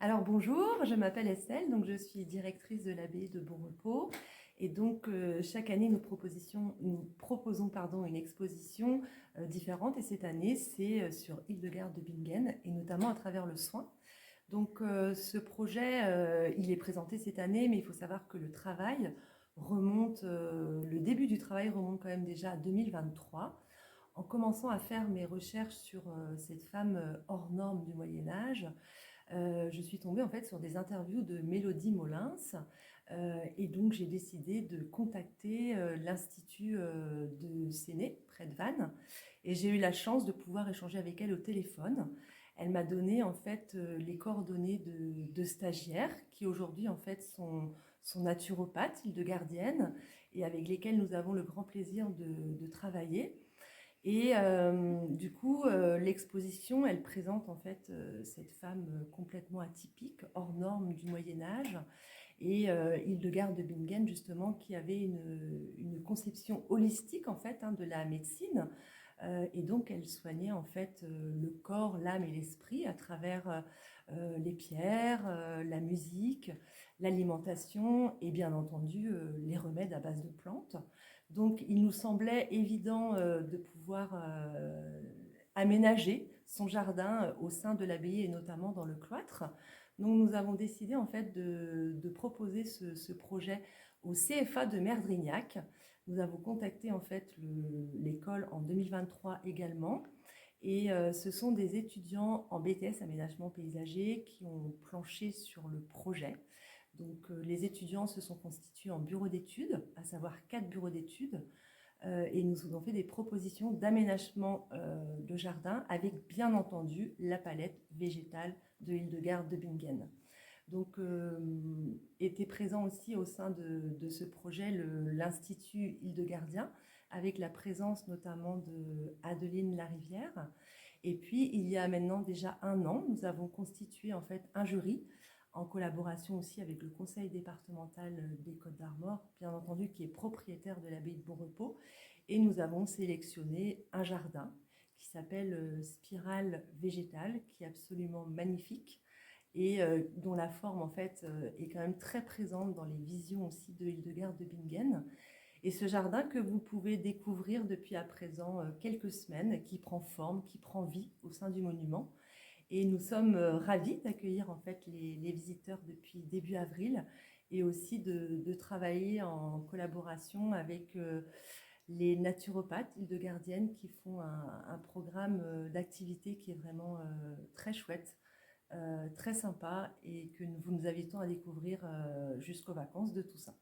Alors bonjour, je m'appelle Estelle, donc je suis directrice de l'abbaye de Bon Repos. Et donc chaque année nous proposons une exposition différente. Et cette année c'est sur Hildegarde de Bingen et notamment à travers le soin. Donc ce projet il est présenté cette année, mais il faut savoir que le début du travail remonte quand même déjà à 2023. En commençant à faire mes recherches sur cette femme hors norme du Moyen Âge, je suis tombée en fait sur des interviews de Mélodie Molins, et donc j'ai décidé de contacter l'Institut de Séné, près de Vannes, et j'ai eu la chance de pouvoir échanger avec elle au téléphone. Elle m'a donné en fait les coordonnées de stagiaires qui aujourd'hui en fait sont naturopathes, hildegardiennes, et avec lesquels nous avons le grand plaisir de travailler. Et du coup, l'exposition, elle présente en fait cette femme complètement atypique, hors norme du Moyen Âge, et Hildegarde de Bingen justement, qui avait une conception holistique en fait de la médecine, et donc elle soignait en fait le corps, l'âme et l'esprit à travers les pierres, la musique, l'alimentation et bien entendu les remèdes à base de plantes. Donc il nous semblait évident de pouvoir aménager son jardin au sein de l'abbaye et notamment dans le cloître. Donc nous avons décidé en fait de proposer ce projet au CFA de Merdrignac. Nous avons contacté en fait l'école en 2023 également. Et ce sont des étudiants en BTS Aménagement Paysager qui ont planché sur le projet. Donc les étudiants se sont constitués en bureaux d'études, à savoir 4 bureaux d'études, et nous avons fait des propositions d'aménagement de jardin avec bien entendu la palette végétale de Hildegarde de Bingen. Donc était présent aussi au sein de ce projet l'Institut Hildegardien, avec la présence notamment de Adeline Larivière. Et puis il y a maintenant déjà 1 an, nous avons constitué en fait un jury en collaboration aussi avec le conseil départemental des Côtes-d'Armor, bien entendu, qui est propriétaire de l'abbaye de Bon Repos. Et nous avons sélectionné un jardin qui s'appelle Spirale végétale, qui est absolument magnifique et dont la forme en fait est quand même très présente dans les visions aussi de Hildegarde de Bingen. Et ce jardin que vous pouvez découvrir depuis à présent quelques semaines, qui prend forme, qui prend vie au sein du monument. Et nous sommes ravis d'accueillir en fait les visiteurs depuis début avril et aussi de travailler en collaboration avec les naturopathes hildegardiennes qui font un programme d'activité qui est vraiment très chouette, très sympa et que nous vous invitons à découvrir jusqu'aux vacances de tout ça.